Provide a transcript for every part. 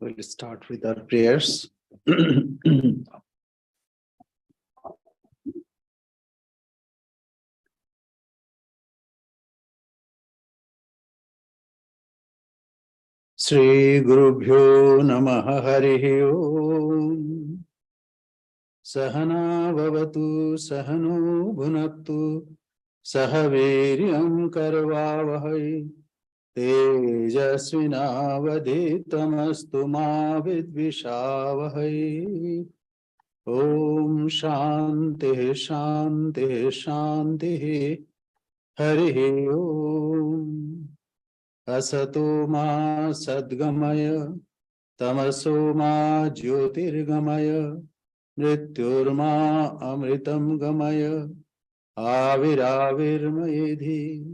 We'll start with our prayers. Shri Gurubhyo Namaha Harihi Om. Sahana Bhavatu Sahano Bhunaktu Sahaviryam Karvavahai Tejasvinavaditamastu ma vidvishavahai. Om Shanti Shanti Shanti Harihi Om. Asato ma sadgamaya tamaso ma jyotirgamaya mrityurma amritam gamaya aviravirmayedhi.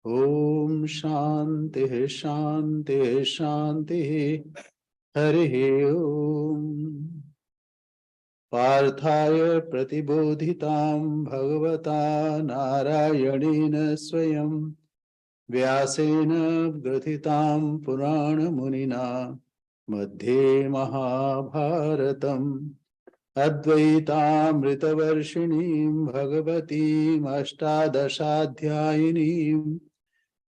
Om Shanti Shanti Shanti Harihi Om. Parthaya pratibodhitam bhagavata narayanena swayam vyasena grathitam purana munina madhye mahabharatam advaitamritavarshinim bhagavatim ashtadashadhyayinim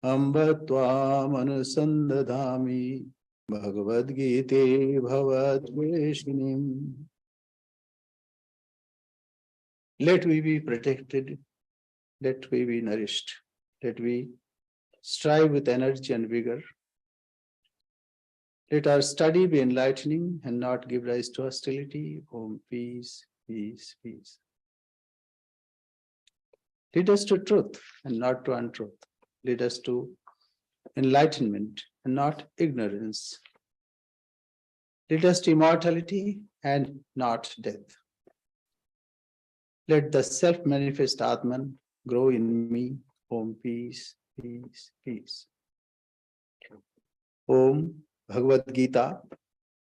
amba tvam anusandadhami Bhagavad Gita bhavatveshinim. Let we be protected, let we be nourished, let we strive with energy and vigor. Let our study be enlightening and not give rise to hostility. Om, peace, peace, peace. Lead us to truth and not to untruth. Lead us to enlightenment and not ignorance. Lead us to immortality and not death. Let the self-manifest Atman grow in me. Om, peace, peace, peace. Om, Bhagavad Gita,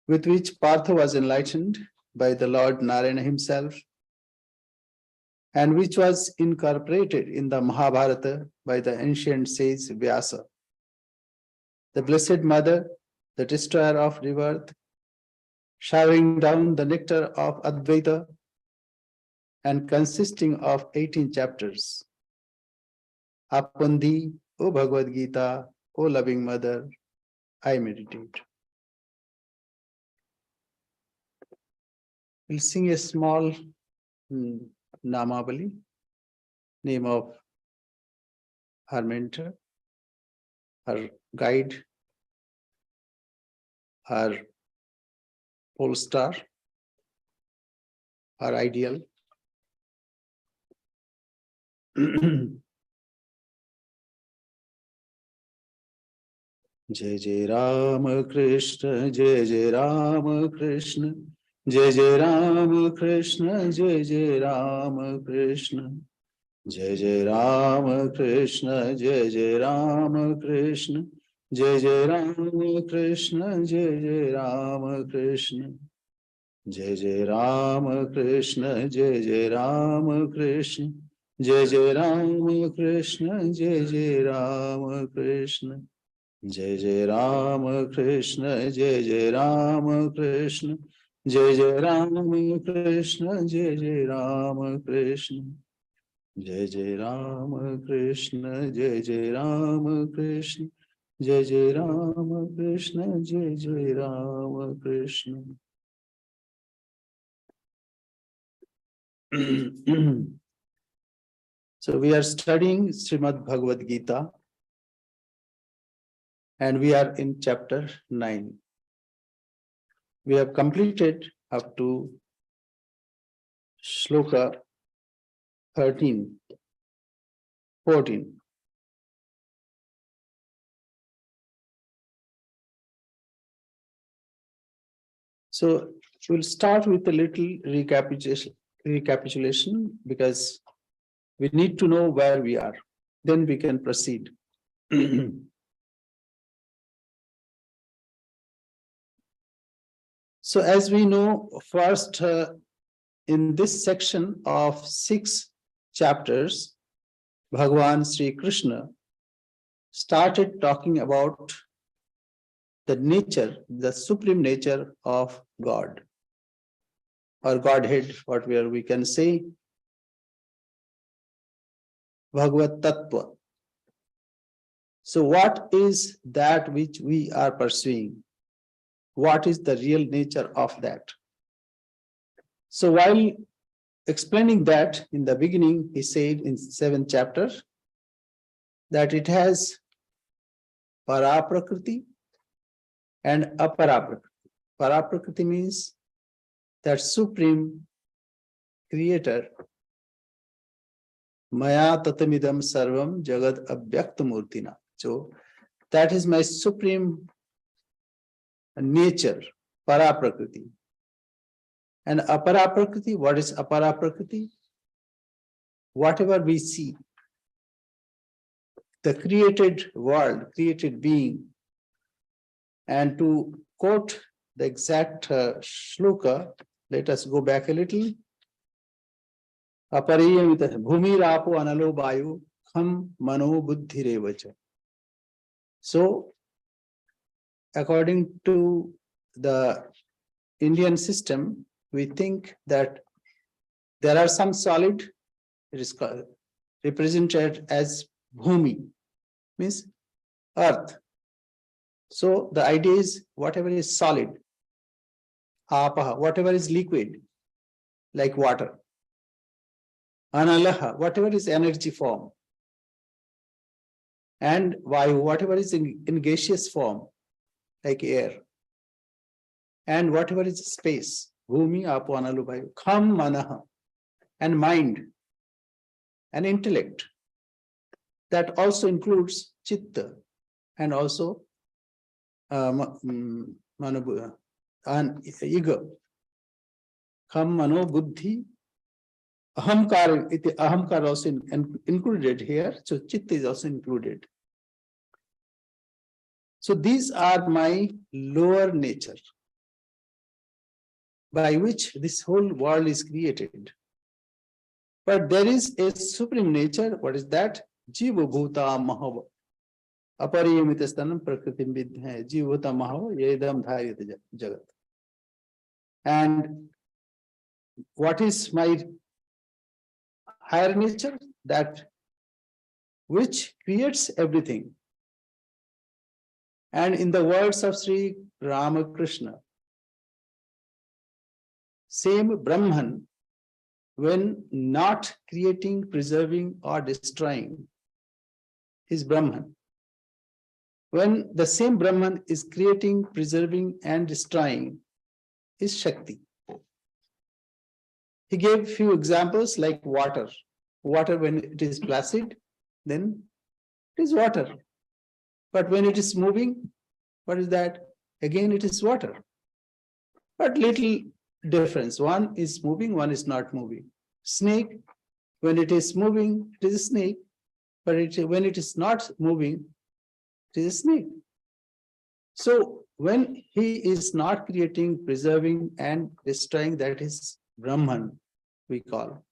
with which Partha was enlightened by the Lord Narayana himself, and which was incorporated in the Mahabharata by the ancient sage Vyasa. The Blessed Mother, the destroyer of rebirth, showering down the nectar of Advaita, and consisting of 18 chapters. Upon thee, O Bhagavad Gita, O loving mother, I meditate. We'll sing a small Namavali, name of her mentor, her guide, her pole star, her ideal. Jai Jai Ram Krishna, Jai Jai Ram Krishna, Jai Jai Ram Krishna, Jai Jai Ram Krishna, Jai Jai Ram Krishna, Jai Jai Ram Krishna, Jai Jai Ram Krishna, Jai Jai Ram Krishna, Jai Jai Ram Krishna, Jai Jai Ram Krishna, Jai Jai Ram Krishna, Jai Jai Ram Krishna, Jai Jai Ram Krishna, Jai Jai Ram Krishna, Jai Jai Ram Krishna, Jai Jai Ram Krishna. Jai Jai Ram Krishna, Jai Jai Ram Krishna, Jai Jai Ram Krishna, Jai Jai Ram Krishna. So we are studying Srimad Bhagavad Gita and we are in chapter 9. We have completed up to shloka 13, 14. So we'll start with a little recapitulation because we need to know where we are. Then we can proceed. So as we know, first in this section of 6 chapters, Bhagavan Sri Krishna started talking about the nature, the supreme nature of God or Godhead, whatever we can say, Bhagavad Tattva. So what is that which we are pursuing? What is the real nature of that? So while explaining that in the beginning, he said in 7th chapter that it has Paraprakriti and Aparaprakriti. Paraprakriti means that supreme creator, Maya tatamidam sarvam jagad abhyakta murtina. So that is my supreme nature, Paraprakriti. And Aparaprakriti, what is Aparaprakriti? Whatever we see, the created world, created being. And to quote the exact shloka, let us go back a little. Apariyamita bhumi rapo analo vayu kham mano buddhi revacha. So, according to the Indian system, we think that there are some solid, it is represented as bhumi, means earth. So the idea is whatever is solid, apaha, whatever is liquid, like water, analaha, whatever is energy form, and vayu, whatever is in gaseous form, like air, and whatever is space, bhumi, apo, analu, vayu, kham, manaha, and mind, and intellect. That also includes chitta, and also and ego. Kham, mano, buddhi, ahamkar also included here. So chitta is also included. So these are my lower nature by which this whole world is created. But there is a supreme nature. What is that? Jiva bhuta mahava. Apariyamita stanam prakritim vidhya. Jiva bhuta mahava yedam dharyata jagat. And what is my higher nature? That which creates everything. And in the words of Sri Ramakrishna, same Brahman, when not creating, preserving, or destroying, is Brahman. When the same Brahman is creating, preserving, and destroying, is Shakti. He gave few examples like water. Water, when it is placid, then it is water. But when it is moving, what is that? Again, it is water. But little difference. One is moving, one is not moving. Snake, When it is moving, it is a snake. But when it is not moving, it is a snake. So when he is not creating, preserving, and destroying, that is Brahman, we call.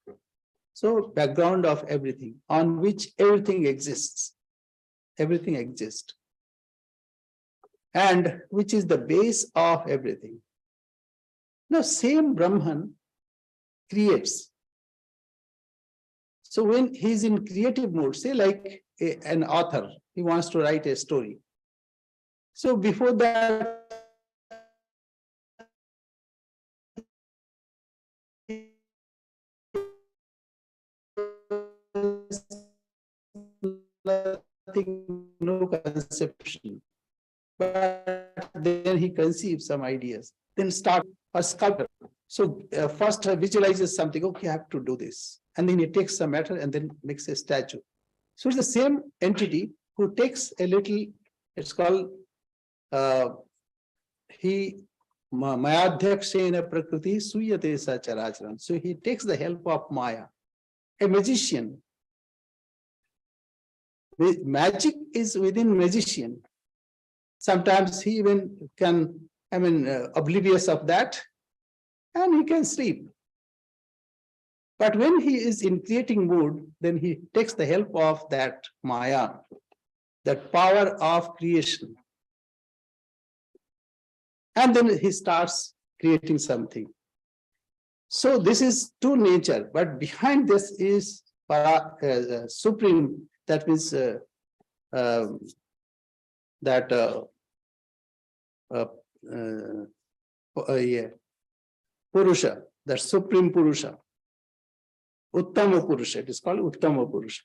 So background of everything, on which everything exists. Everything exists. And which is the base of everything. Now, same Brahman creates. So when he's in creative mode, say like an author, he wants to write a story. So before that, nothing, no conception. But then he conceives some ideas, then start a sculptor. So first visualizes something, okay, I have to do this. And then he takes some matter and then makes a statue. So it's the same entity who takes a little, it's called, he Mayadhyakshena prakriti suyate sacharacharan. So he takes the help of Maya, a magician. Magic is within magician. Sometimes he even can, oblivious of that, and he can sleep. But when he is in creating mood, then he takes the help of that Maya, that power of creation. And then he starts creating something. So this is true nature, but behind this is supreme, that means Purusha, that supreme Purusha, Uttama Purusha, it is called Uttama Purusha.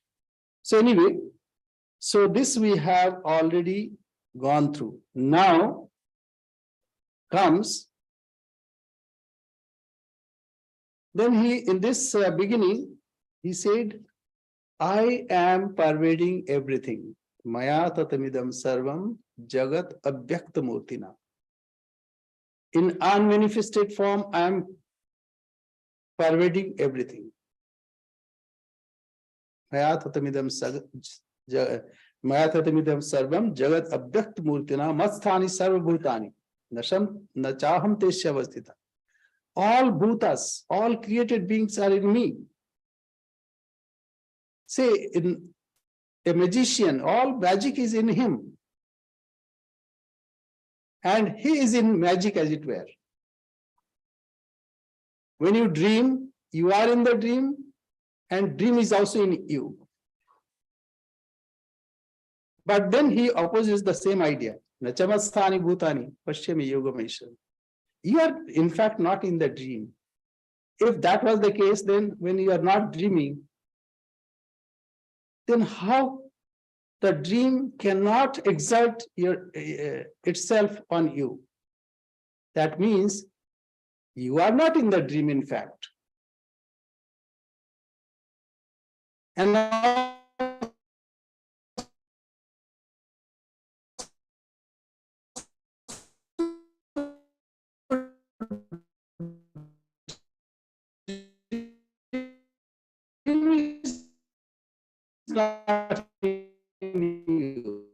So anyway, so this we have already gone through. Now comes, then he, in this beginning, he said, I am pervading everything. Maya tatamidam sarvam jagat abhyakta murtina. In unmanifested form, I am pervading everything. Maya tatamidam sarvam jagat abhyakta murtina matsthani sarvabhutani nasham nachaham tesya avastita. All bhutas, all created beings are in me. Say, in a magician, all magic is in him. And he is in magic, as it were. When you dream, you are in the dream, and dream is also in you. But then he opposes the same idea. Nachamasthani bhutani pashyami yogamesham. You are, in fact, not in the dream. If that was the case, then when you are not dreaming, then how the dream cannot exert itself on you? That means you are not in the dream, in fact. And now not in you.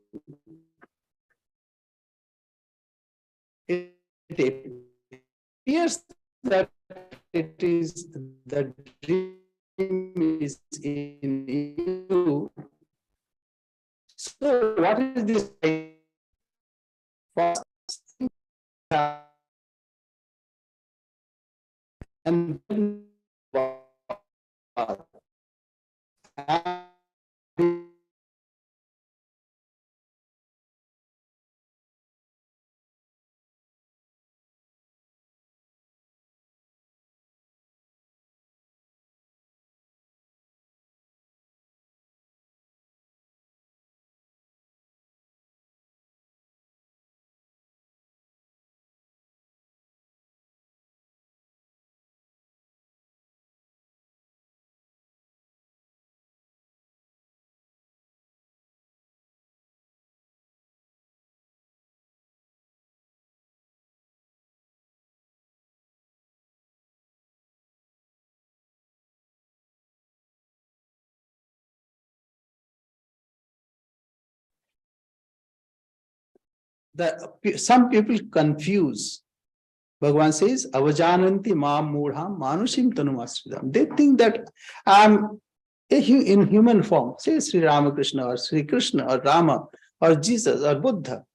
It appears that it is the dream is in you. So what is this? And then some people confuse. Bhagavan says, Avajananti mam mudham manushim tanumasridam. They think that I'm in human form, say Sri Ramakrishna or Sri Krishna or Rama or Jesus or Buddha.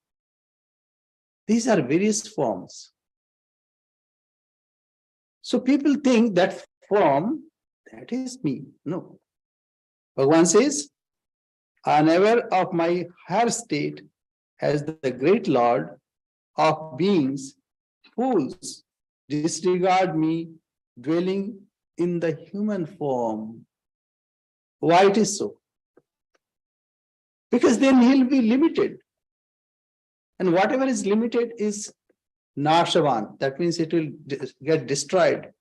These are various forms. So people think that form, that is me. No. Bhagavan says, unaware of my higher state as the great Lord of beings, fools disregard me dwelling in the human form. Why it is so? Because then he'll be limited. And whatever is limited is Nashavan. That means it will get destroyed.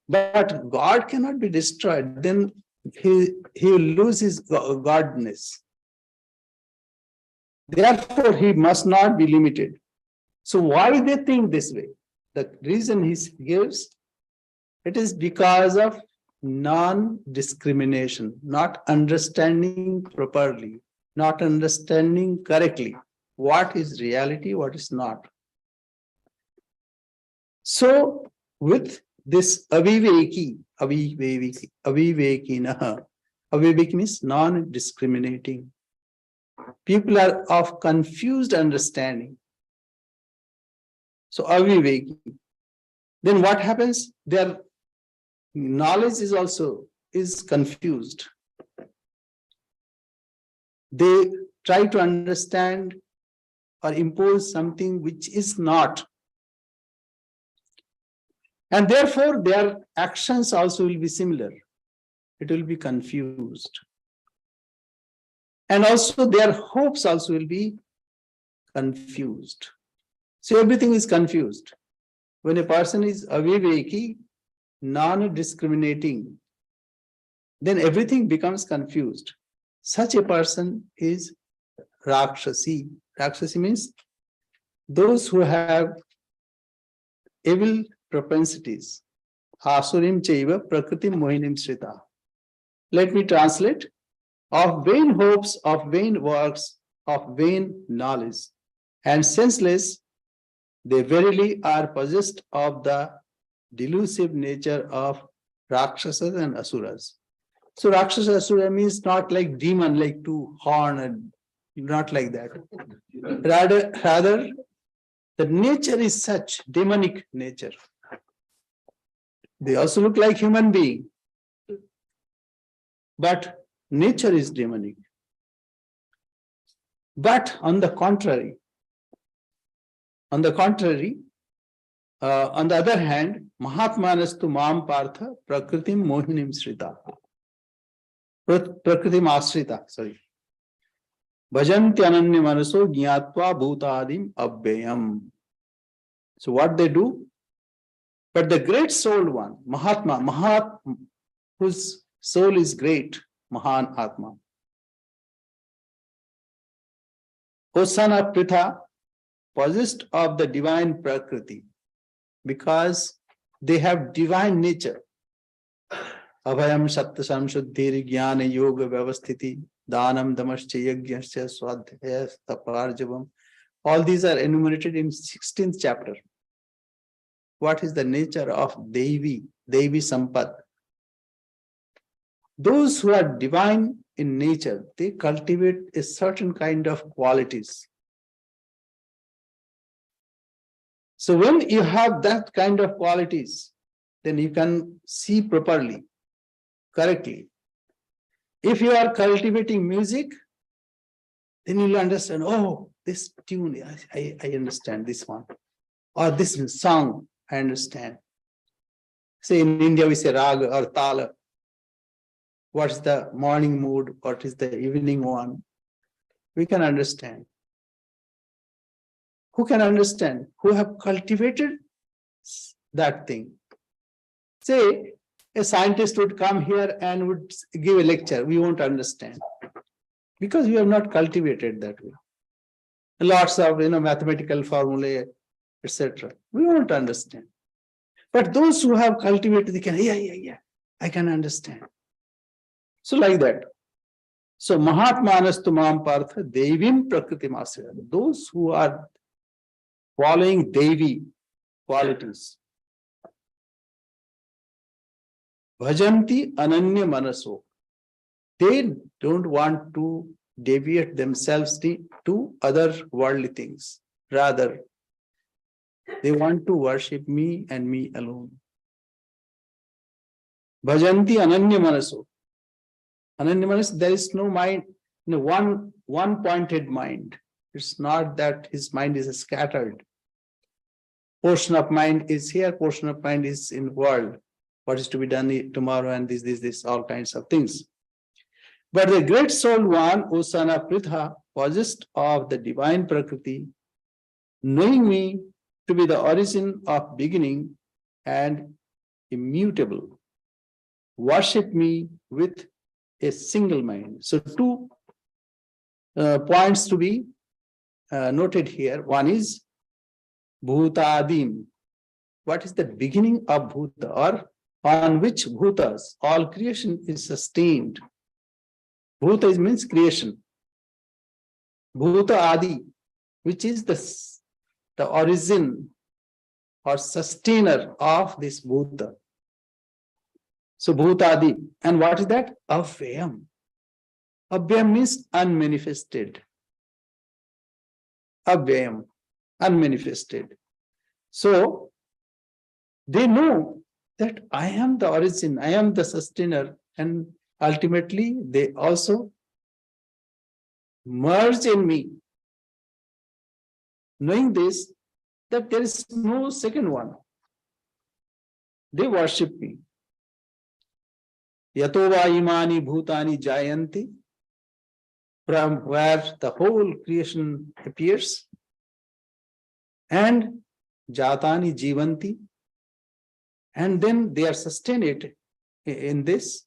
But God cannot be destroyed. Then he will lose his godness. Therefore, he must not be limited. So why they think this way? The reason he gives, it is because of non-discrimination, not understanding properly, not understanding correctly what is reality, what is not. So with this aviveki means non-discriminating. People are of confused understanding. So aviveki. Then what happens? Their knowledge is also confused. They try to understand or impose something which is not. And therefore, their actions also will be similar. It will be confused. And also their hopes also will be confused. So everything is confused. When a person is aviveki, non-discriminating, then everything becomes confused. Such a person is Rakshasi. Rakshasi means those who have evil propensities. Asurim chaiva prakritim mohinim shrita. Let me translate. Of vain hopes, of vain works, of vain knowledge, and senseless, they verily are possessed of the delusive nature of Rakshasas and Asuras. So Rakshasa Asura means not like demon, like two horn, and not like that. Rather, the nature is such, demonic nature. They also look like human being, but nature is demonic. But on the other hand, Mahatmanastu Mam Partha Prakritim Mohinim Shrita. Prakritim Ashrita, sorry. Bhajanti Ananya Manaso Gyatva Bhutadim Abhyayam. So what they do? But the great soul one, Mahatma, whose soul is great, Mahan Atma. O son of Pritha, possessed of the divine Prakriti, because they have divine nature. Abhayam Satta Samshuddhiri Jnana Yoga Vyavasthiti Dhanam Damascha Yagyasya Swadhyaya Taparjavam. All these are enumerated in 16th chapter. What is the nature of Devi Sampat? Those who are divine in nature, they cultivate a certain kind of qualities. So when you have that kind of qualities, then you can see properly, correctly. If you are cultivating music, then you'll understand, oh, this tune, I understand this one. Or this song, I understand. Say in India, we say raga or tala. What's the morning mood? What is the evening one? We can understand. Who can understand? Who have cultivated that thing? Say, a scientist would come here and would give a lecture. We won't understand. Because we have not cultivated that way. Lots of mathematical formulae, etc. We won't understand. But those who have cultivated, they can, yeah, I can understand. So like that. So Mahatmanastu Mam Partha Devim Prakriti Masya. Those who are following Devi qualities. Bhajanti Ananya Manaso. They don't want to deviate themselves to other worldly things. Rather, they want to worship me and me alone. Bhajanti Ananya Manaso. Ananya Manas, there is no mind, one pointed mind. It's not that his mind is scattered. Portion of mind is here, portion of mind is in world. What is to be done tomorrow and this, all kinds of things. But the great soul one, Osana Pritha, possessed of the divine Prakriti, knowing me to be the origin of beginning and immutable, worship me with a single mind. So two points to be noted here. One is Bhutadim. What is the beginning of Bhuta, or on which Bhutas all creation is sustained? Bhuta means creation. Bhuta Adi, which is the origin or sustainer of this Bhuta. So Bhutadi. And what is that? Avyayam. Avyayam means unmanifested. Avyayam, unmanifested. So they know that I am the origin, I am the sustainer, and ultimately they also merge in me. Knowing this, that there is no second one. They worship me. Yatova imani bhutani jayanti, from where the whole creation appears, and jatani jivanti, and then they are sustained in this,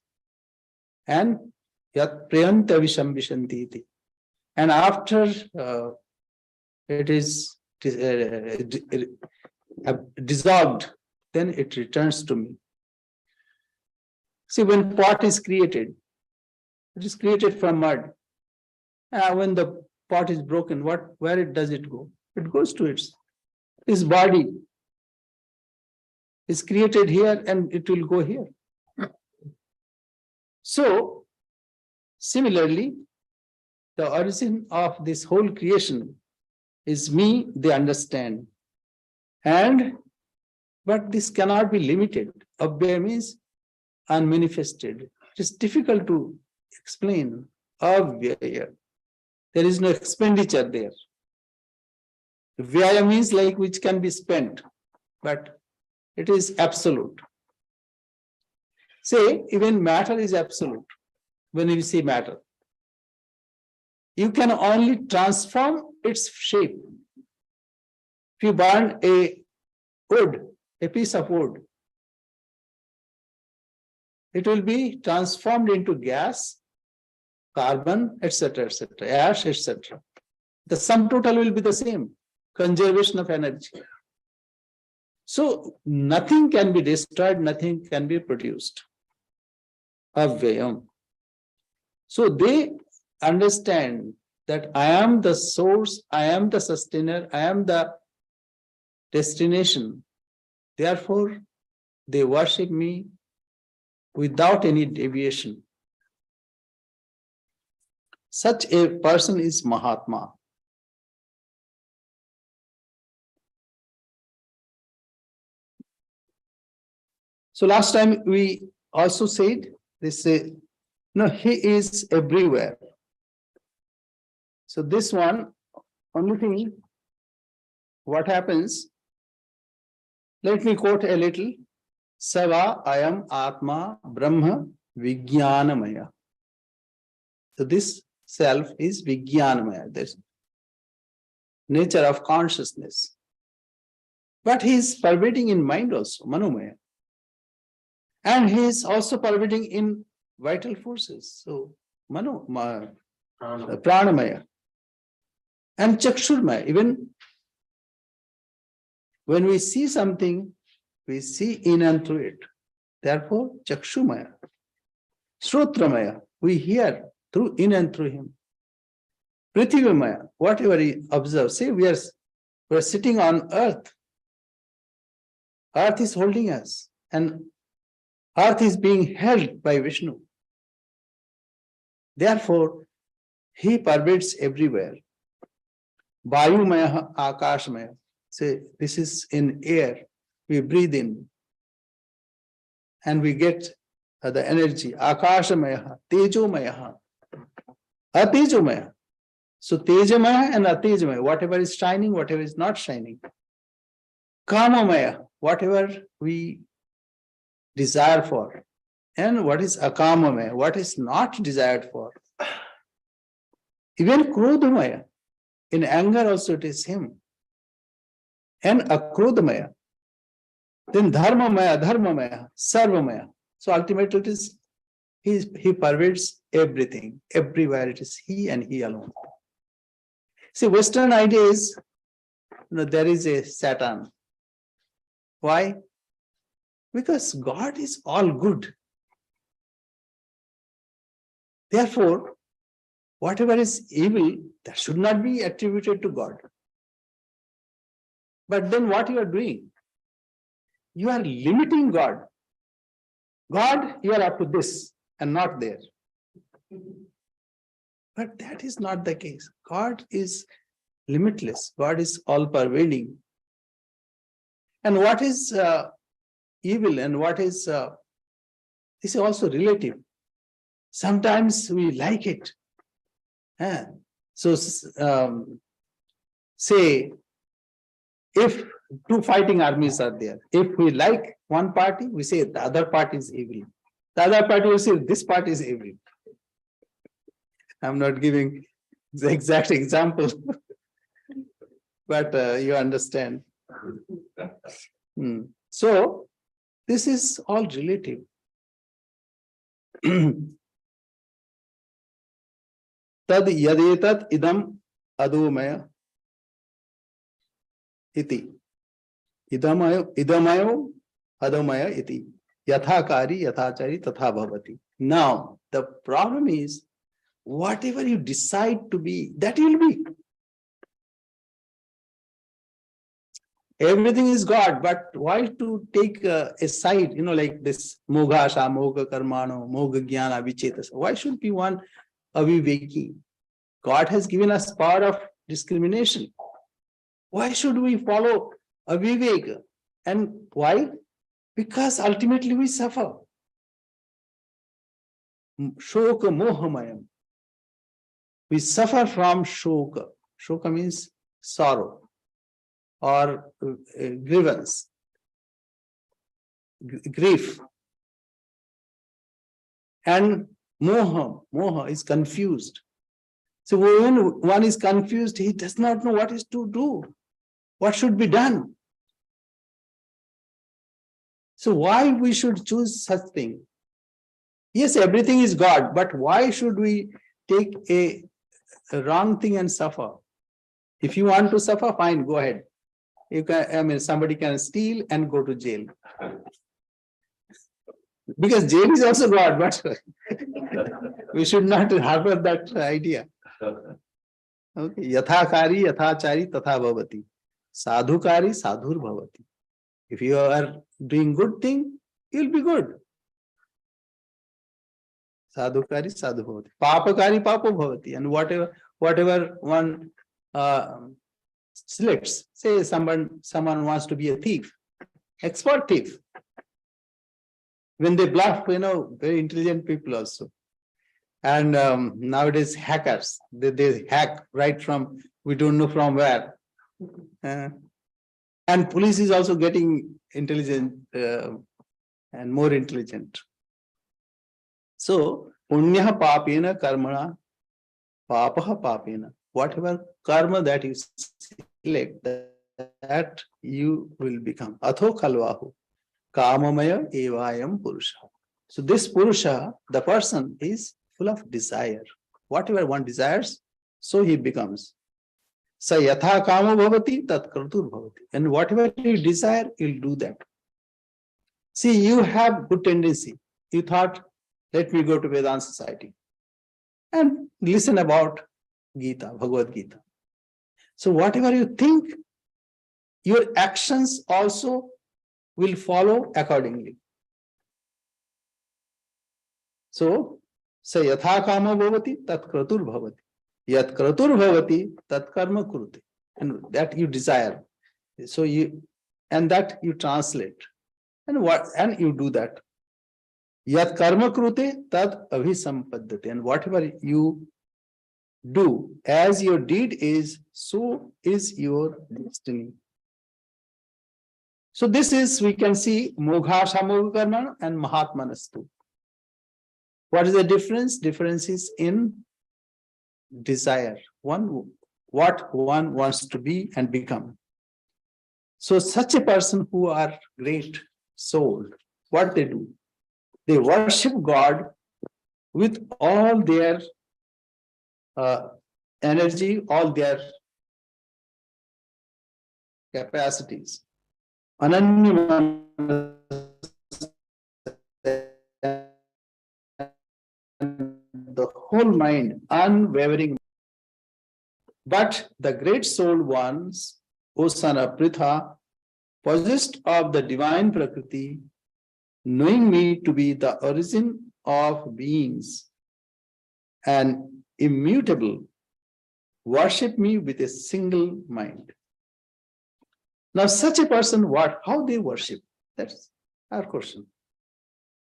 and yat prayanta vishambishanti iti. And after it is dissolved, then it returns to me. See, when pot is created, it is created from mud. When the pot is broken, where does it go? It goes to its body. It's created here and it will go here. So, similarly, the origin of this whole creation is me, they understand. But this cannot be limited. Abhyaya means unmanifested. It is difficult to explain. Avyaya. There is no expenditure there. Vyaya means like which can be spent, but it is absolute. Say, even matter is absolute. When you see matter, you can only transform its shape. If you burn a piece of wood, it will be transformed into gas, carbon, etc., ash, etc. The sum total will be the same, conservation of energy. So nothing can be destroyed, nothing can be produced. Avyayam. So they understand that I am the source, I am the sustainer, I am the destination. Therefore, they worship me without any deviation. Such a person is Mahatma. So last time we also said this, no, he is everywhere. So this one, only thing, what happens, let me quote a little. Sava ayam atma brahma vijnanamaya. So this self is vijnanamaya, this nature of consciousness. But he is pervading in mind also, manomaya. And he is also pervading in vital forces. So pranamaya. And chakshurmaya. Even when we see something, we see in and through it. Therefore, chakshumaya. Shrotramaya. We hear through in and through him. Prithivimaya, whatever he observes, see, we're sitting on earth. Earth is holding us, and earth is being held by Vishnu. Therefore, he pervades everywhere. Vayumaya, Akashmaya. Say, this is in air. We breathe in and we get the energy. Akashamaya, Tejomaya, Atejomaya. So Tejamaya and Atejamaya, whatever is shining, whatever is not shining. Kamamaya, whatever we desire for. And what is Akamamaya, what is not desired for. Even Krodhamaya, in anger also it is him. And Akrodhamaya. Then Dharmamaya, Dharmamaya, Sarvamaya. So ultimately it is he pervades everything. Everywhere it is he and he alone. See, Western idea is, there is a Satan. Why? Because God is all good. Therefore, whatever is evil, that should not be attributed to God. But then what you are doing? You are limiting God. God, you are up to this and not there. But that is not the case. God is limitless. God is all-pervading. And what is evil and what is, this is also relative. Sometimes we like it. So, say, if two fighting armies are there, if we like one party, we say the other party is evil. The other party will say this party is evil. I'm not giving the exact example, but you understand. So, this is all relative. Tad yadetat idam adumaya iti. Idamayo adamaya iti. Yathakari yathachari tatha bhavati. Now, the problem is, whatever you decide to be, that will be. Everything is God, but why to take a side, like this moghasha, mogha karmano, mogha jnana, vichetasa. Why should be one aviveki? God has given us power of discrimination. Why should we follow aviveka? And why? Because ultimately we suffer. Shoka mohamayam. We suffer from shoka. Shoka means sorrow or grievance, grief. And moha is confused. So when one is confused, he does not know what is to do, what should be done. So why we should choose such thing? Yes, everything is God, but why should we take a wrong thing and suffer? If you want to suffer, fine, go ahead. You can, somebody can steal and go to jail. Because jail is also God, but we should not harbor that idea. Okay. Yathakari, yathachari, tatha bhavati. Sadhukari, sadhur bhavati. If you are doing good thing, you'll be good. Sadhukari, sadhu bhavati. Papakari, papo bhavati. And whatever one selects, say someone wants to be a thief, expert thief. When they bluff, very intelligent people also. And nowadays hackers, they hack right from, we don't know from where. And police is also getting intelligent and more intelligent. So, punya papena karmana, papaha papena. Whatever karma that you select, that you will become. Atho khalvahu. Kamamaya evayam purusha. So this purusha, the person is full of desire. Whatever one desires, so he becomes. Sa yatha kama bhavati tat kratur bhavati. And whatever you desire, you'll do that. See, you have good tendency. You thought, let me go to Vedanta society. and listen about Gita, Bhagavad Gita. So whatever you think, your actions also will follow accordingly. So, say yatha kama bhavati tat kratur bhavati. Yat kratur bhavati tat karma kurute. And that you desire. So and that you translate. And you do that. Yat karma krute tad abhisampaddate. And whatever you do, as your deed is, so is your destiny. So this is, we can see, Mogha Samogha Karma and Mahatmanastu. What is the difference? Difference is in desire. What one wants to be and become. So such a person who are great soul, what they do? They worship God with all their energy, all their capacities. Ananya, the whole mind, unwavering. But the great soul ones, Osana Pritha, possessed of the divine Prakriti, knowing me to be the origin of beings and immutable, worship me with a single mind. Now, such a person, how they worship? That's our question.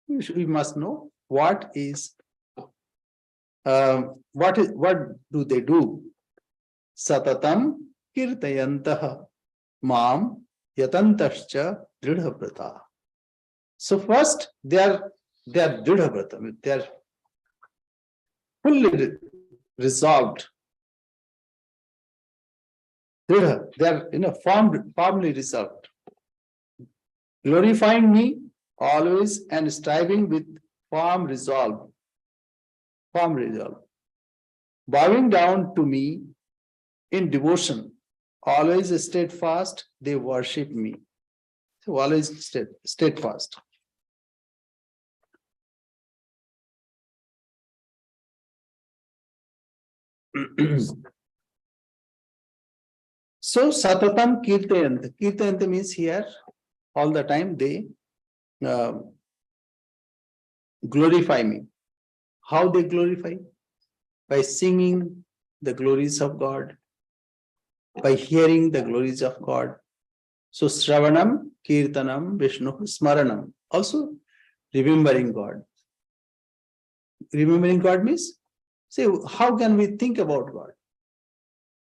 We must know what do they do? Satatam kirtayantaha mam yatantascha dridhabrata. So first, they are dridhabrata. They are fully resolved. They are firmly resolved. Glorifying me always and striving with firm resolve. Bowing down to me in devotion, always steadfast, they worship me. So always steadfast. So satatam kirtayanta. Kirtayanta means here all the time they glorify me. How they glorify? By singing the glories of God, by hearing the glories of God. So Shravanam, Kirtanam, Vishnu, Smaranam. Also remembering God. Remembering God means, say, how can we think about God?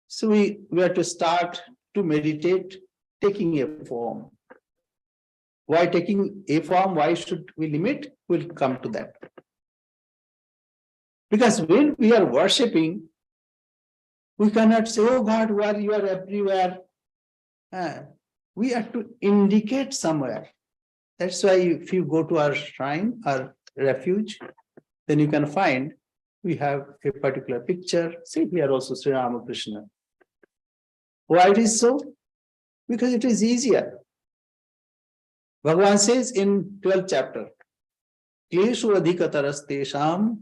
So we have to start to meditate taking a form. Why taking a form? Why should we limit? We'll come to that. Because when we are worshipping, we cannot say, oh God, where you are everywhere. We have to indicate somewhere. That's why if you go to our shrine, our refuge, then you can find we have a particular picture. See here also Sri Ramakrishna. Why it is so? Because it is easier. Bhagavan says in 12th chapter, Kleshu adhikataras tesham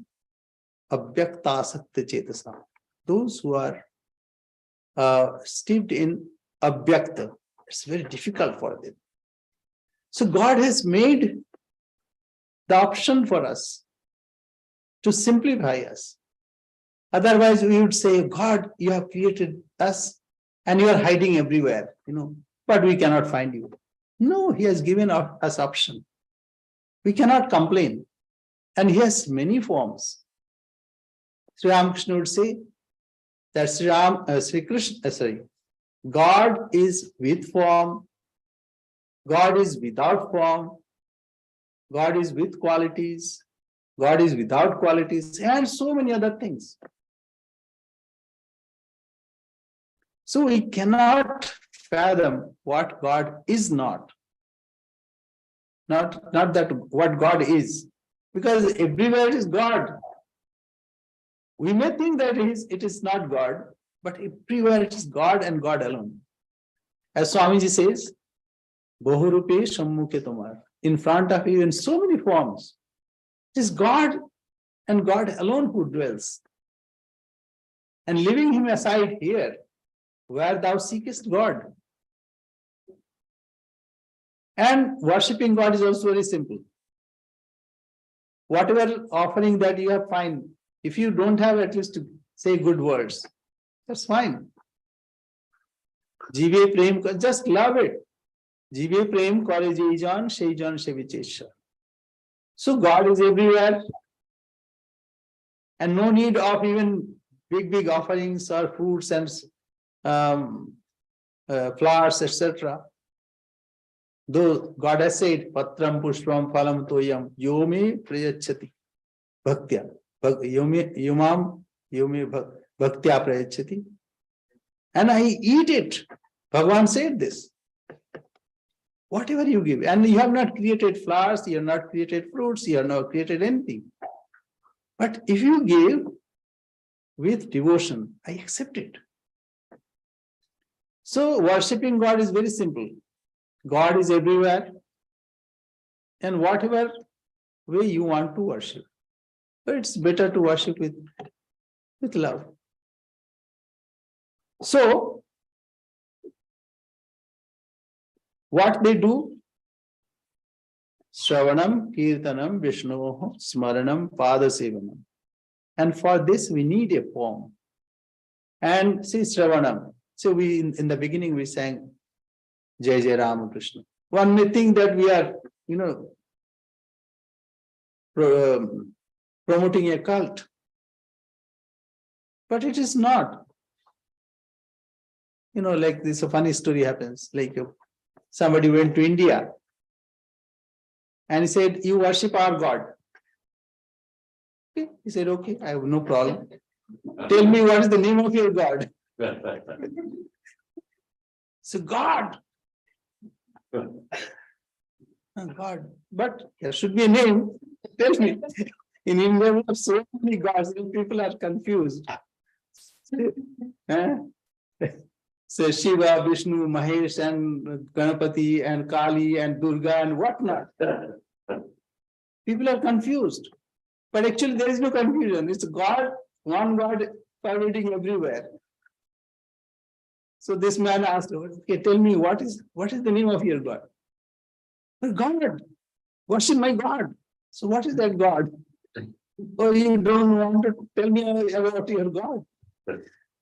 abhyaktasakta chetasam. Those who are steeped in abhyakta, it's very difficult for them. So God has made the option for us to simplify us. Otherwise, we would say, God, you have created us and you are hiding everywhere, but we cannot find you. No, he has given us option. We cannot complain. And he has many forms. Sri Ramakrishna would say that God is with form, God is without form, God is with qualities, God is without qualities, and so many other things. So we cannot fathom what God is not. Not that what God is, because everywhere is God. We may think that it is not God, but everywhere it is God and God alone. As Swamiji says, Bahurupe Shammukhe Tomar, in front of you in so many forms. It is God and God alone who dwells. and leaving him aside here, where thou seekest God. And worshipping God is also very simple. Whatever offering that you have, fine. If you don't have, at least to say good words, that's fine. Jive prem, just love it. Jive prem kore jei jan, sei jan sevichesha. So God is everywhere, and no need of even big offerings or fruits and flowers, etc. Though God has said, Patram pushpam phalam toyam yomi prayachati bhaktya. Yumam bhaktya prayachati. And I eat it. Bhagavan said this. Whatever you give, and you have not created flowers, you have not created fruits, you have not created anything. But if you give with devotion, I accept it. So worshipping God is very simple. God is everywhere, and whatever way you want to worship. But it's better to worship with love. So, what they do? Shravanam, Kirtanam, Vishnu, Smaranam, Padasevanam. And for this we need a form. And see Shravanam. So we in the beginning we sang Jai Jai Ramakrishna. One may think that we are, promoting a cult. But it is not. Like this, a funny story happens. Like somebody went to India and he said, you worship our God. Okay. He said, okay, I have no problem. Tell me what is the name of your God. So God. God. But there should be a name. Tell me. In India, we have so many gods, and people are confused. So Shiva, Vishnu, Mahesh, and Ganapati, and Kali, and Durga, and whatnot. People are confused. But actually, there is no confusion. It's God, one God pervading everywhere. So this man asked, okay, tell me what is the name of your God? God. Worship my God. So what is that God? Oh, you don't want to tell me about your God.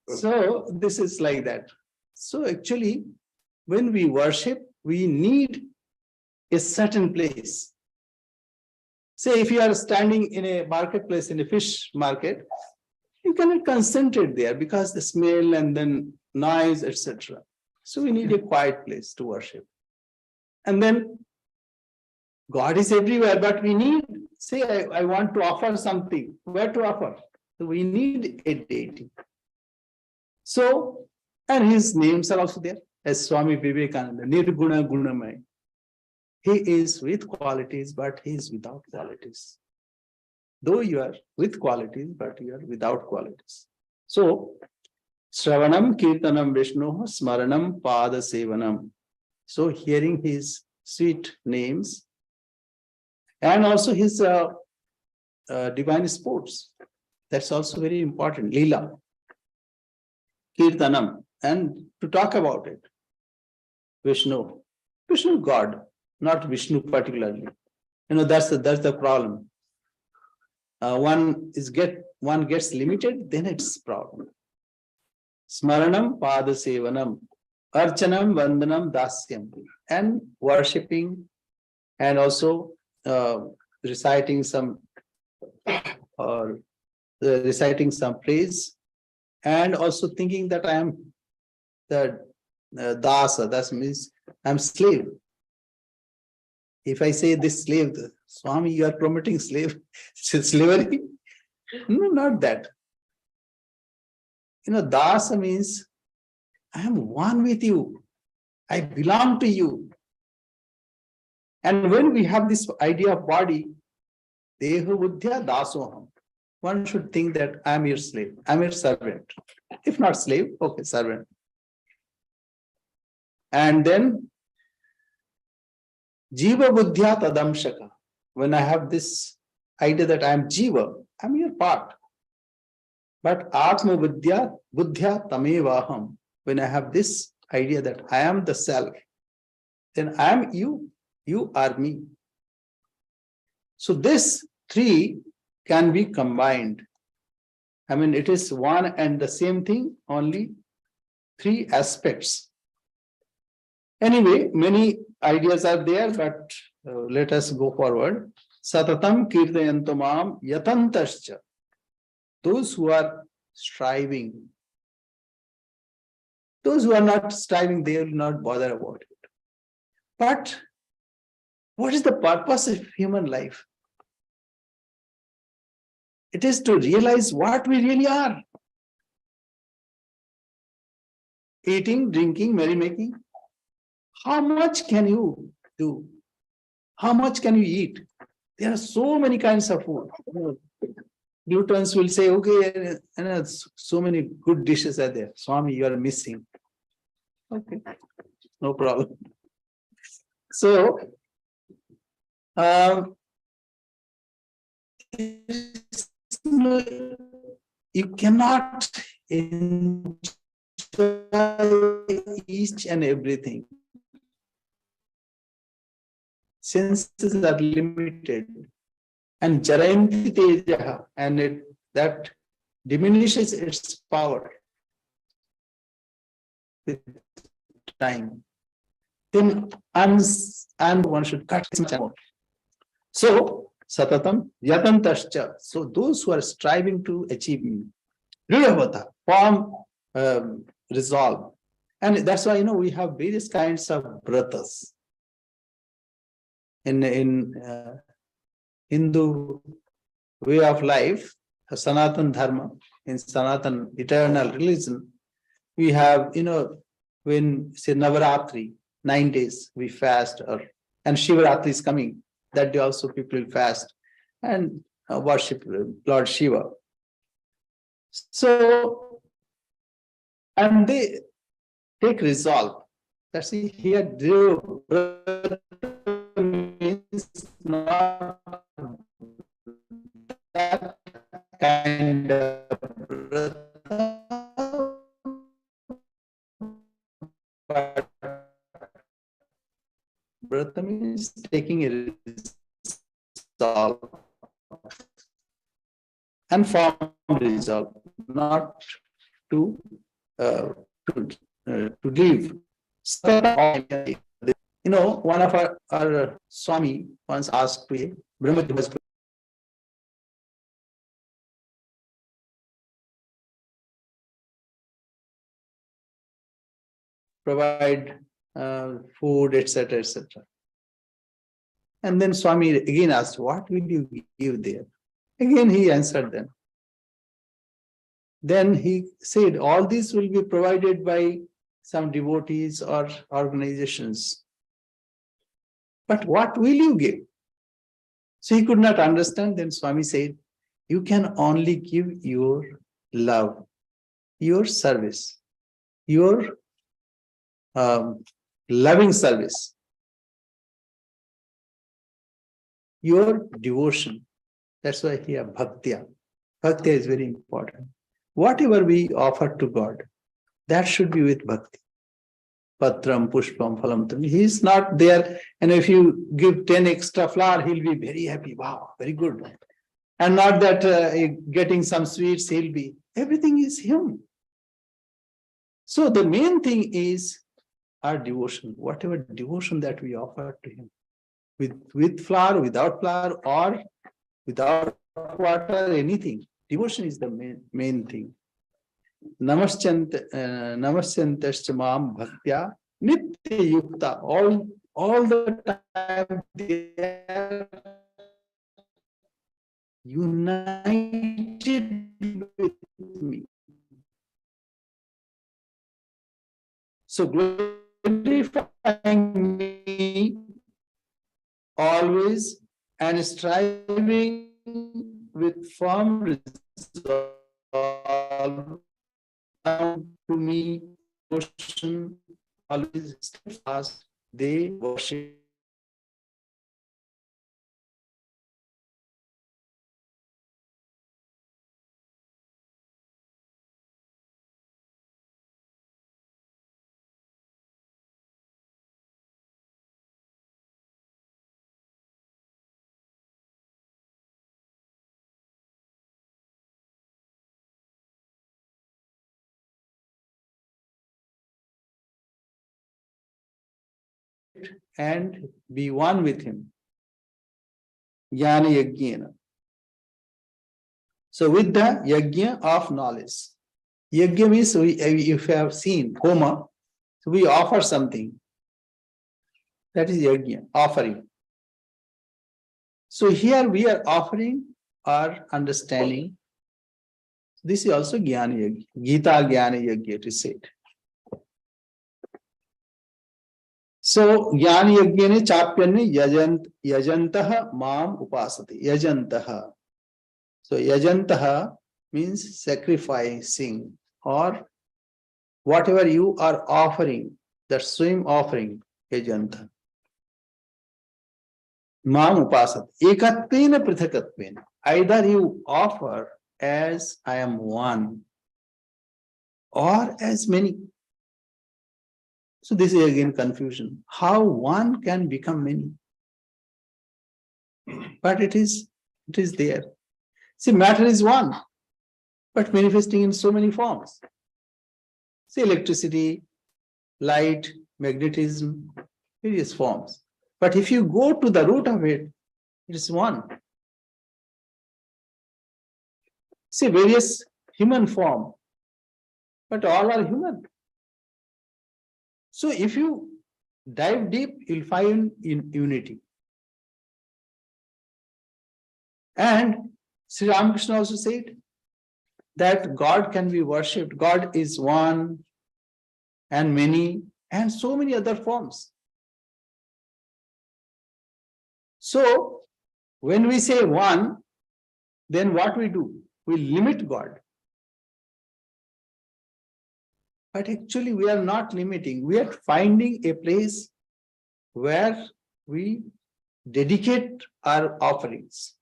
So this is like that. So actually, when we worship, we need a certain place. Say if you are standing in a marketplace, in a fish market, you cannot concentrate there because the smell and then noise, etc. So we need a quiet place to worship. And then God is everywhere, but we need, say I want to offer something. Where to offer? So we need a deity. So, and his names are also there, as Swami Vivekananda, Nirguna Gunamay. He is with qualities, but he is without qualities. Though you are with qualities, but you are without qualities. So, Shravanam, Kirtanam, Vishnu, Smaranam, Pada Sevanam. So, hearing his sweet names and also his divine sports. That's also very important. Lila, Kirtanam, and to talk about it. Vishnu God, not Vishnu particularly. That's the problem. One gets limited, then it's problem. Smaranam, Pada Sevanam, Archanam, Vandanam, Dasyam, and worshipping, and also reciting some praise, and also thinking that I am the dasa. That means I'm slave. If I say this slave, Swami, you are promoting slavery. No, not that. Dasa means I am one with you. I belong to you. And when we have this idea of body, deha buddhya dasoham, one should think that I am your slave, I am your servant. If not slave, okay, servant. And then jiva buddhya tadamshaka. When I have this idea that I am jiva, I am your part. But Atma Buddhya Tamevaham, when I have this idea that I am the self, then I am you, you are me. So this three can be combined. I mean, it is one and the same thing, only three aspects. Anyway, many ideas are there, but let us go forward. Satatam kirtayantamam yatantascha. Those who are striving, those who are not striving, they will not bother about it. But what is the purpose of human life? It is to realize what we really are. Eating, drinking, merrymaking. How much can you do? How much can you eat? There are so many kinds of food. Glutens will say, okay, so many good dishes are there. Swami, you are missing. Okay, no problem. So, you cannot enjoy each and everything. Senses are limited, and jarayanti tejaha, and that diminishes its power with time. Then and one should cut it out. So satatam yatantascha. So those who are striving to achieve me, Rudhavata, form resolve. And that's why we have various kinds of vratas. In Hindu way of life, Sanatan Dharma, in Sanatan eternal religion, we have, when say Navaratri, 9 days we fast, and Shivaratri is coming. That day also people will fast and worship Lord Shiva. So, and they take resolve. That's here, means not that kind of but Vrata means taking a resolve and form resolve, not to live. One of our Swami once asked to Brahma provide food, etc., etc. And then Swami again asked, what will you give there? Again he answered them. Then he said, all these will be provided by some devotees or organizations. But what will you give? So he could not understand. Then Swami said, you can only give your love, your service, your loving service, your devotion. That's why here bhaktya. Bhaktya is very important. Whatever we offer to God, that should be with bhakti. Patram, pushpam, phalam. He is not there, and if you give 10 extra flower, he'll be very happy. Wow, very good. And not that getting some sweets, he'll be. Everything is him. So the main thing is our devotion, whatever devotion that we offer to him, with flower, without flower, or without water, anything. Devotion is the main thing. Namasyantascha mam bhaktya nitya yukta. All the time they are united with me. So glorifying me always and striving with firm resolve to me, motion, always steadfast, they worship and be one with him. Jnana yajnana. So with the yajna of knowledge. Yajna means if you have seen Homa, so we offer something. That is yajna, offering. So here we are offering our understanding. This is also Jnana Yajna. Gita Jnana Yajna, it is said. So Jnana Yajna Chapyane Yajantaha Mam Upasati. Yajantaha. So Yajantaha means sacrificing or whatever you are offering, that same offering, Yajanta. Mam Upasati. Ekatvena prithakatvena. Either you offer as I am one or as many. So this is again confusion. How one can become many? But it is there. See, matter is one, but manifesting in so many forms. See, electricity, light, magnetism, various forms. But if you go to the root of it, it is one. See, various human form, but all are human. So if you dive deep, you'll find in unity. And Sri Ramakrishna also said that God can be worshipped. God is one and many and so many other forms. So when we say one, then what we do? We limit God. But actually we are not limiting. We are finding a place where we dedicate our offerings.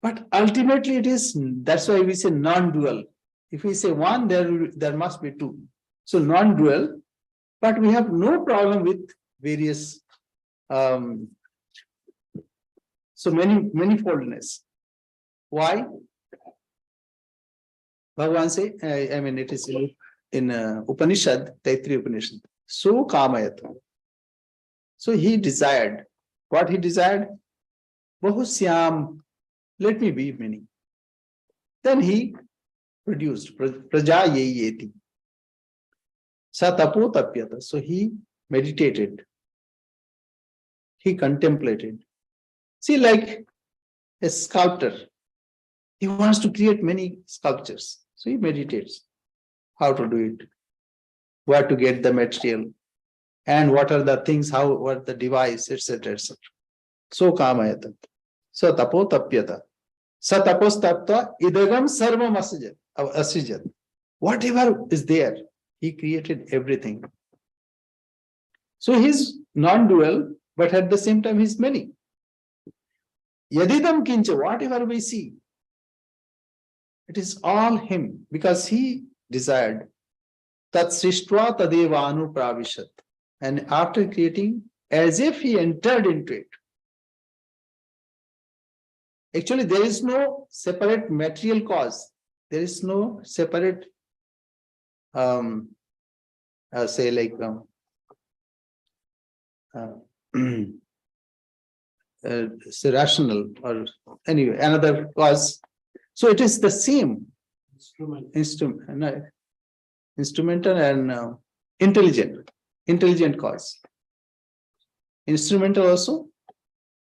But ultimately it is, that's why we say non-dual. If we say one, there must be two. So non-dual, but we have no problem with various, so manifoldness. Why? Bhagavan say, it is in Upanishad, Taittiriya Upanishad. So kamayata. So he desired. What he desired? Bahusyam, let me be many. Then he produced praja yeti. Satapo tapyata. So he meditated. He contemplated. See, like a sculptor, he wants to create many sculptures. So he meditates how to do it, where to get the material, and what are the things, what the device, etc. etc. So kamayata. So tapo tapyata. Sa tapos tapta idagam sarvam asijat. Whatever is there, he created everything. So he's non-dual, but at the same time he's many. Yadidam kincha, whatever we see, it is all him, because he desired. Tat srishtva tadeva anupravishat. And after creating, as if he entered into it. Actually, there is no separate material cause. There is no separate, say like, say rational or anyway, another cause. So it is the same instrumental and intelligent cause. Instrumental also,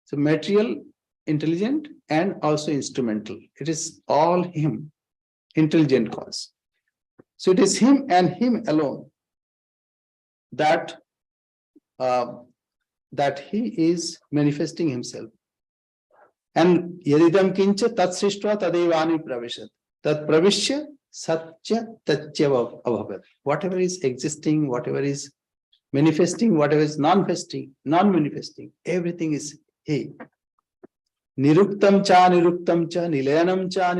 so material, intelligent, and also instrumental. It is all him, intelligent cause. So it is him and him alone that he is manifesting himself. And yadidam kincha tat srishtva tadevani pravishat. Tat pravishya satya tatya abhavat. Whatever is existing, whatever is manifesting, whatever is non-manifesting, everything is he. Niruktam cha, nilayanam cha,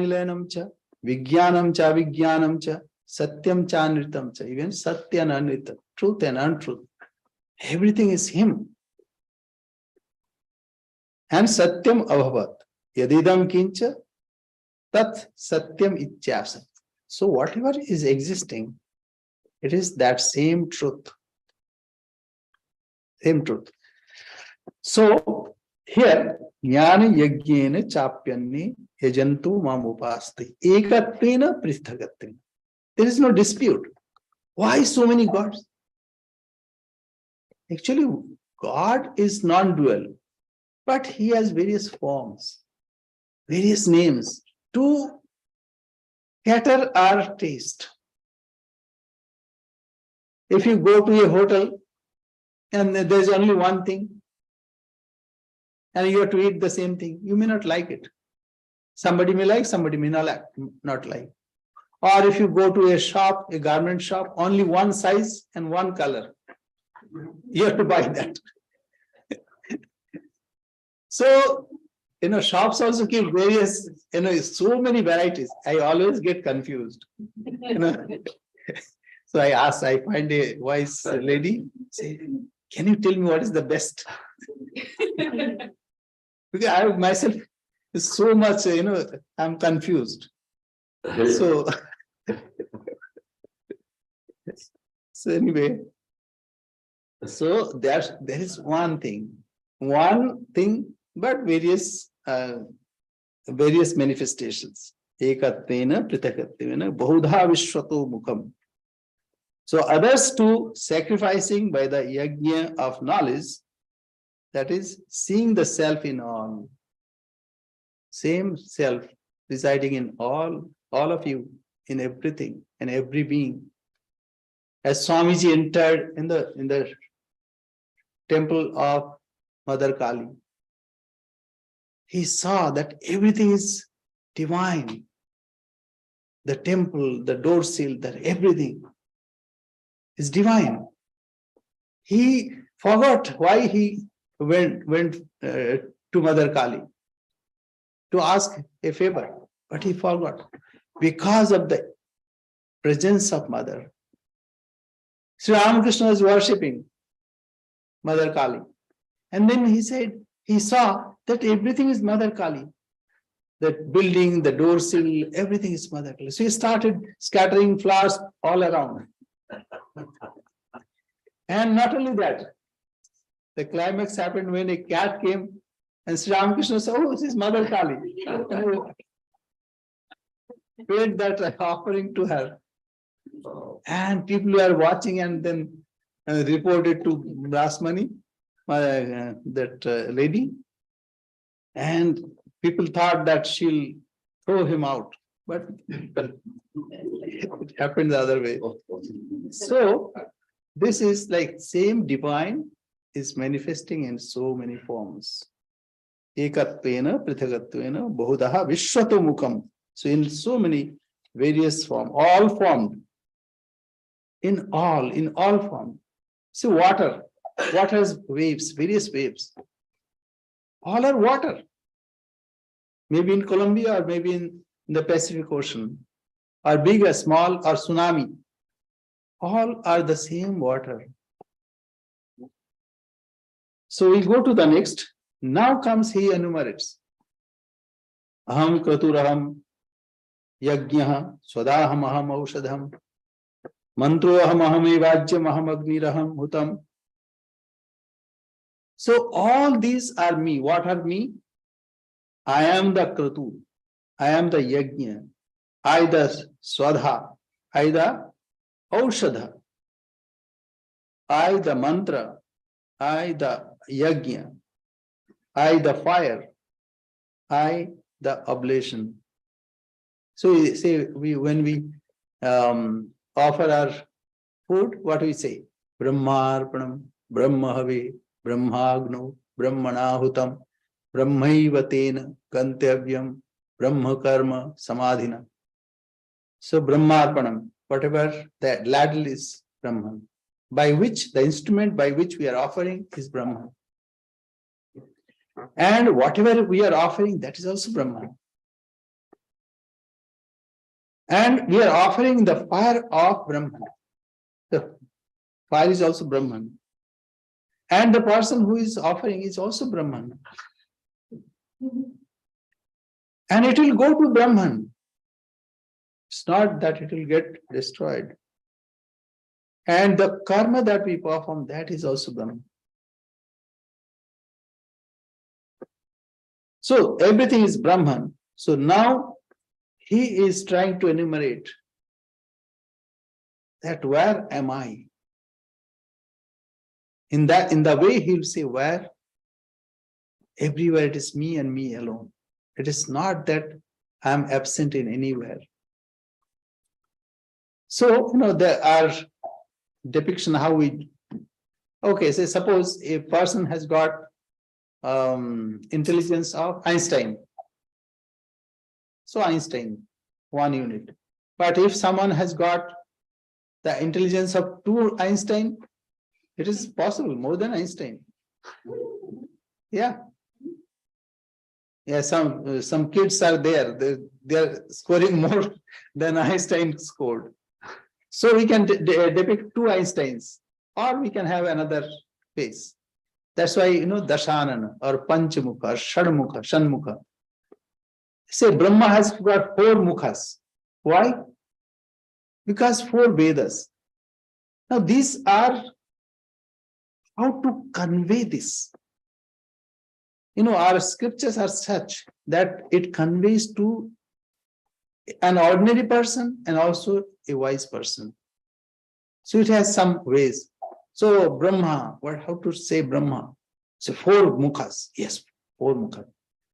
vijnanam cha, satyam cha, nritam cha, even satya and anritam, truth and untruth. Everything is him. And satyam abhavat. Yadidam kincha tat satyam ityasat. So whatever is existing, It is that same truth. Same truth. So here, jnana yajnena chapyanni yajantu mam upasti ekatvena prithagatvena. There is no dispute. Why so many gods? Actually, God is non-dual, but he has various forms, various names to cater our taste. If you go to a hotel and there's only one thing, and you have to eat the same thing, you may not like it. Somebody may like, somebody may not like. Or if you go to a shop, a garment shop, only one size and one color, you have to buy that. So, shops also keep various, so many varieties. I always get confused. So I find a wise lady, say, can you tell me what is the best? Because I myself is so much, I'm confused. So, so anyway, so there is one thing, but various manifestations. Ekatvena prithakatvena bahudha vishwato mukham. So others too, sacrificing by the yajna of knowledge, that is seeing the self in all, same self residing in all of you, in everything and every being. As Swamiji entered in the temple of Mother Kali, he saw that everything is divine. The temple, the door sill, that everything is divine. He forgot why he went to Mother Kali to ask a favor, but he forgot because of the presence of Mother. Sri Ramakrishna was worshipping Mother Kali, and then he saw that everything is Mother Kali. That building, the door sill, everything is Mother Kali. So he started scattering flowers all around. And not only that, the climax happened when a cat came and Sri Ramakrishna said, oh, this is Mother Kali. Paid that offering to her. And people were watching and then reported to Brasmani, that lady. And people thought that she'll throw him out. But it happened the other way. So this is like same divine is manifesting in so many forms. Ekatvena prithagatvena bahudaha vishwato mukham. So in so many various forms, all formed. In all form. See, water has waves, various waves. All are water. Maybe in Colombia or maybe in the Pacific Ocean, or big or small or tsunami. All are the same water. So we go to the next. Now comes he enumerates. Aham kraturaham yajnah swadaham aham aushadham mantro aham aham evajyam aham agniraham hutam. So all these are me. What are me? I am the kratu. I am the yajna. I the swadha. I the aushadha. I the mantra. I the yajna. I the fire. I the oblation. So we say when we offer our food, what do we say? Brahmarpanam, Brahmahave, Brahmagno, Brahmanahutam, Brahmaivatena, Gantavyam, Brahma Karma, Samadhina. So Brahmarpanam, whatever that ladle is Brahman, by which the instrument by which we are offering is Brahman. And whatever we are offering, that is also Brahman. And we are offering the fire of Brahman. The fire is also Brahman. And the person who is offering is also Brahman. And it will go to Brahman. It's not that it will get destroyed. And the karma that we perform, that is also Brahman. So everything is Brahman. So now he is trying to enumerate that where am I? In the way he'll say where, everywhere it is me and me alone. It is not that I am absent in anywhere. So, there are depiction how we, okay, say suppose a person has got intelligence of Einstein. So Einstein, 1 unit. But if someone has got the intelligence of 2 Einstein, it is possible, more than Einstein. Yeah. Yeah, some kids are there. They are scoring more than Einstein scored. So we can depict 2 Einsteins, or we can have another face. That's why, Dashanana or Panchamukha or Shadmukha, Shanmukha. Say Brahma has got 4 mukhas. Why? Because 4 Vedas. Now these are how to convey this. Our scriptures are such that it conveys to an ordinary person and also a wise person. So it has some ways. So Brahma, how to say Brahma? So 4 mukhas. Yes, 4 mukhas.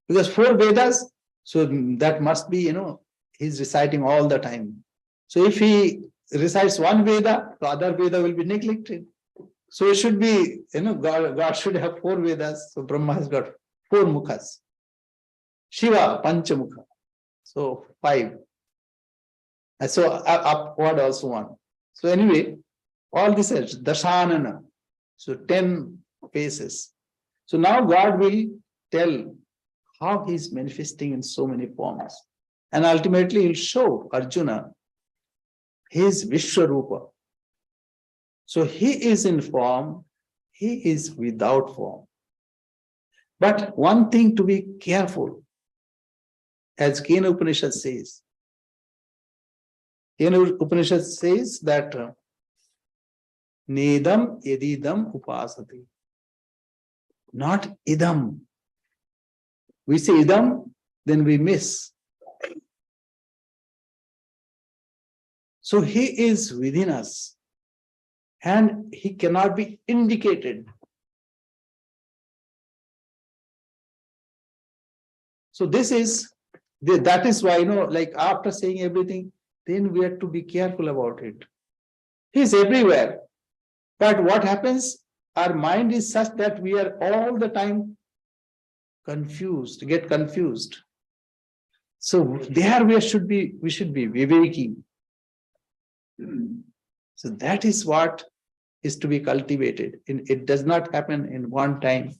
Because 4 Vedas, so that must be, he's reciting all the time. So if he recites 1 Veda, the other Veda will be neglected. So it should be, God should have 4 Vedas. So Brahma has got 4 mukhas. Shiva, Panchamukha. So 5. And so upward also 1. So anyway, all this is Dashanana. So 10 faces. So now God will tell how he is manifesting in so many forms. And ultimately he'll show Arjuna his Vishwarupa. So he is in form, he is without form. But one thing to be careful, as Kena Upanishad says, that Nedam Edidam Upasati. Not idam. We say idam, then we miss. So he is within us and he cannot be indicated. So that is why, like after saying everything, then we have to be careful about it. He is everywhere. But what happens? Our mind is such that we are all the time get confused. So there we should be viveki. So that is what is to be cultivated. It does not happen in one time.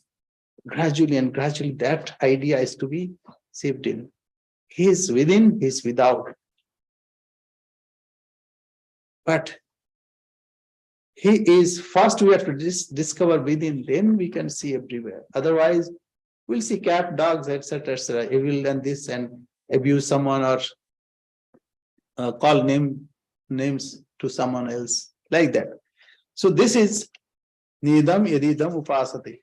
Gradually that idea is to be saved in. He is within, he is without. But he is, first we have to discover within, then we can see everywhere. Otherwise, we'll see cat, dogs, etc., evil and this, and abuse someone or call names to someone else, like that. So this is Nidam Yadidam Upasati.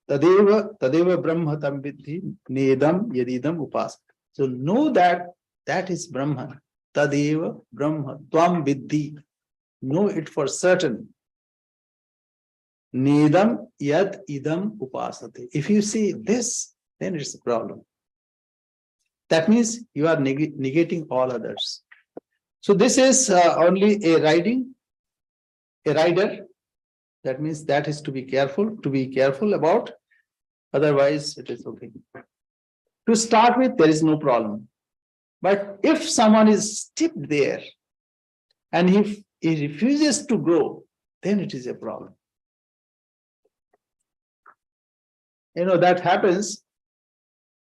Tadeva Brahma tam vidhi Nidam Yadidam Upasati. So know that is Brahman. Tadeva Brahma Tvam Vidhi. Know it for certain. Nidam Yad Idam Upasati. If you see this, then it's a problem. That means you are negating all others. So this is only a rider. That means that is to be careful about. Otherwise, it is okay. To start with, there is no problem. But if someone is steeped there and if he refuses to grow, then it is a problem. That happens,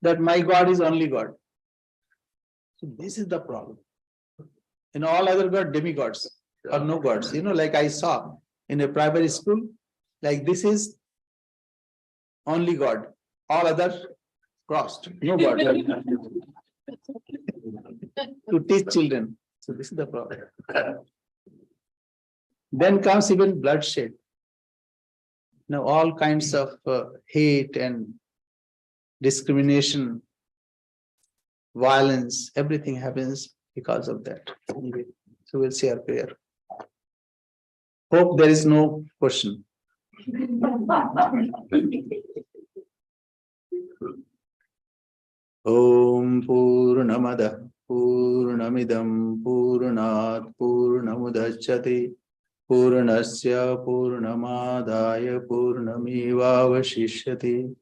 that my God is only God. So this is the problem. All other God, demigods or no gods. Like I saw in a primary school, like this is only God. All other crossed. No God. To teach children. So this is the problem. Then comes even bloodshed. Now, all kinds of hate and discrimination, violence, everything happens because of that. So we'll say our prayer. Hope there is no question. Om Purnamada Purnamidam Purnat Purnamudachyate Purnasya Purnamadaya Purnamevavashishyate.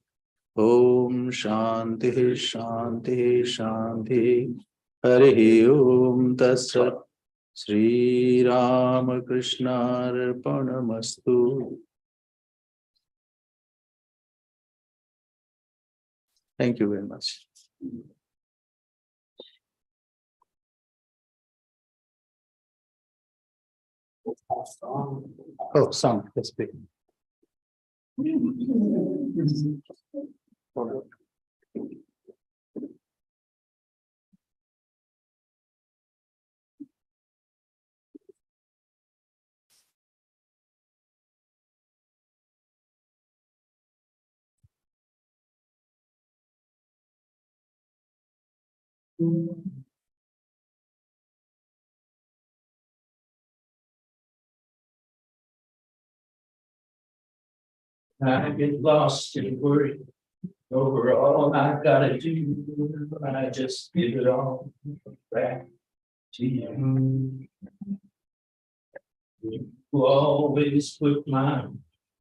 Om Shanti Shanti Shanti. Harihi Om Tatsat. Sri Rama Krishna Arpanamastu. Thank you very much. Oh, song. Let's play. I get lost and worried over all I gotta do. I just give it all back to you. You always put my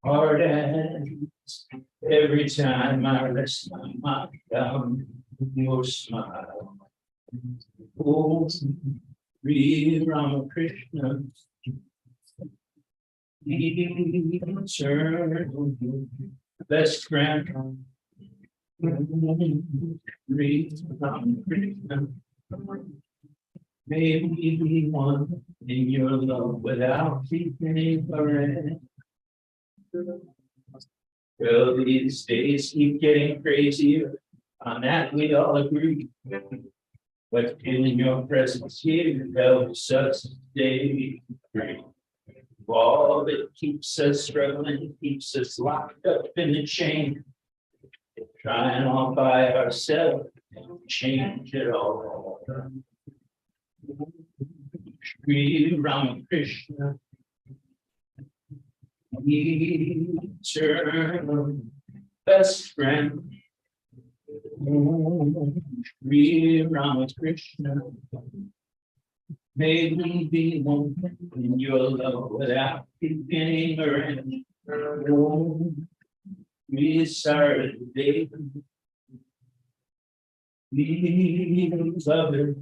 heart at ease. Every time I rest my mind down your smile. Oh, Sri Ramakrishna, eternal best friend. Sri Ramakrishna, may we be one in your love without keeping forever. Well, these days keep getting crazier, on that we all agree. But in your presence here helps us stay free. All that keeps us struggling, keeps us locked up in a chain, trying all by ourselves to change it all. Sri Ramakrishna, eternal best friend. Sri Ramakrishna, may we be one in your love without beginning or end. We started today. We love it.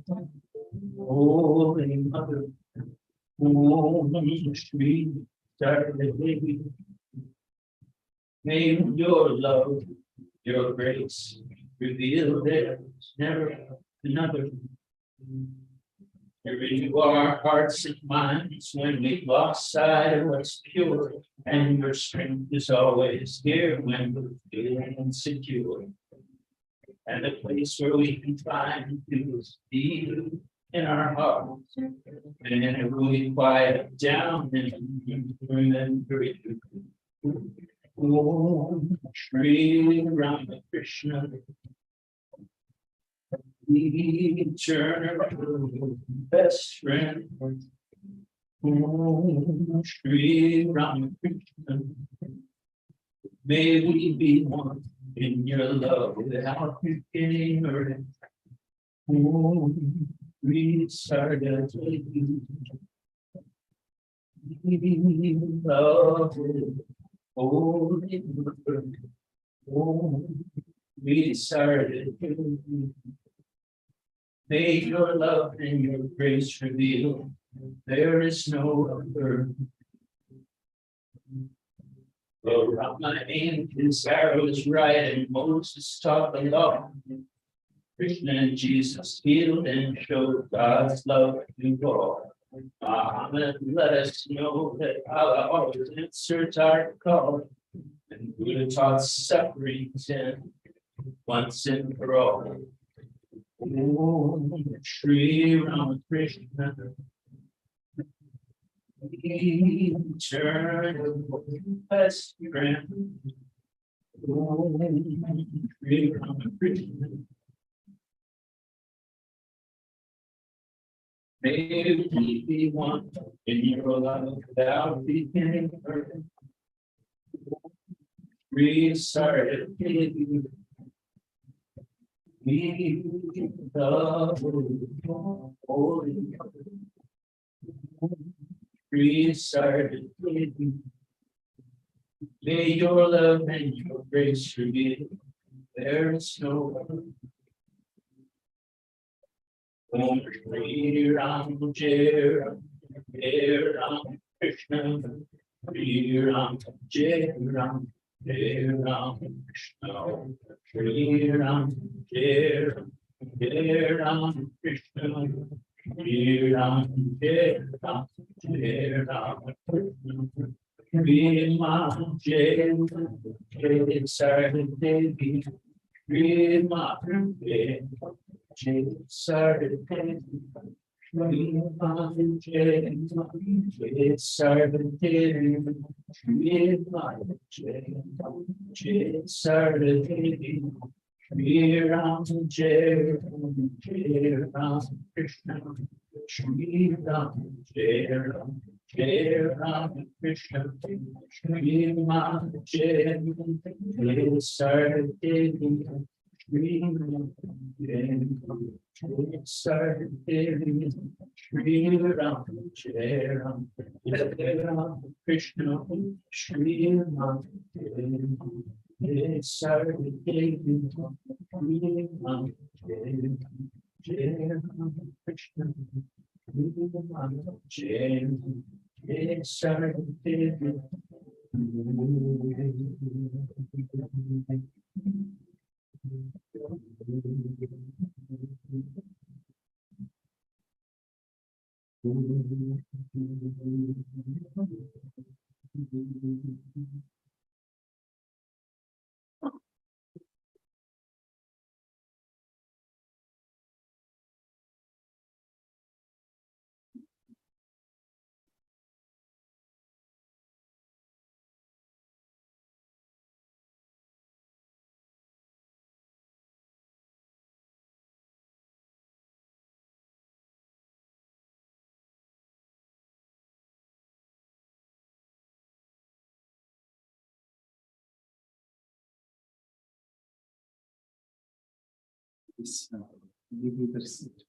Holy Mother, Holy Street, started today. May your love, your grace, reveal there's never another. Renew our hearts and minds when we've lost sight of what's pure, and your strength is always here when we're feeling insecure. And the place where we can find you is deep in our hearts, and if we quiet down and remember you. Om Sri Ramakrishna, eternal best friend. Om Sri Ramakrishna, may we be one in your love without beginning or end. Om we started you. Love, holy Mother, we started you. May your love and your grace reveal there is no other. Well, Rama aimed his arrows right, and Moses taught the law. Krishna and Jesus healed and showed God's love to all. Muhammad let us know that Allah always answers our call, and Buddha taught suffering sin once and for all. Om Sri Ramakrishna, eternal best friend. May we be one in your love without beginning. Restarted in we love holy. Restarted in may your love and your grace forgive. There is no Om Shri Ram Jai Ram Jai Ram Krishna Shri Ram Jai Ram Jai Ram Krishna Shri Ram Jai Ram Jai Ram Krishna Shri Ram Jai Ram Jai Ram Krishna Shri Ram Jai Jai Sarvati Devi Shri Ram Jai Sarvati Shri Ram Jai Sarvati Shri Ram Jai Sarvati Shri Ram Jai Ram Krishna Shri Ram Jai Ram Krishna Shri Ram Jai Sarvati Shri Ram Sarvati Shri Ram Jai Ram Krishna Shri Ram Sarvati Shri Ram Jai Ram Krishna Shri Ram Jai Sarvati This, give you the receipt.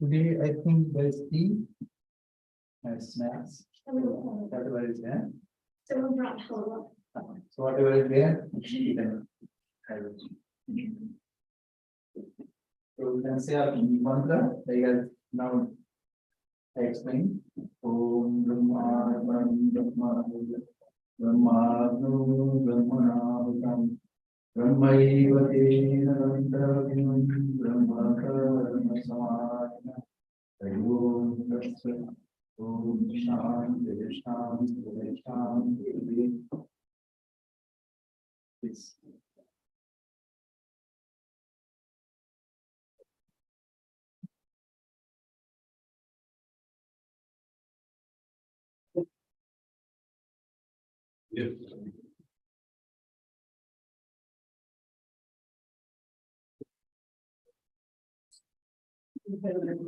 Today, I think there is tea and snacks. Whatever is there. Someone brought hello. So whatever is there, you can have it. So we can say our mantra, like now I explain. Om Brahma Brahma Brahma Brahma Brahmaiva Tena Rantavinam Brahma Karma Samadhina Om Tatsat Om Shanti Shanti Shanti. Yes. Yep.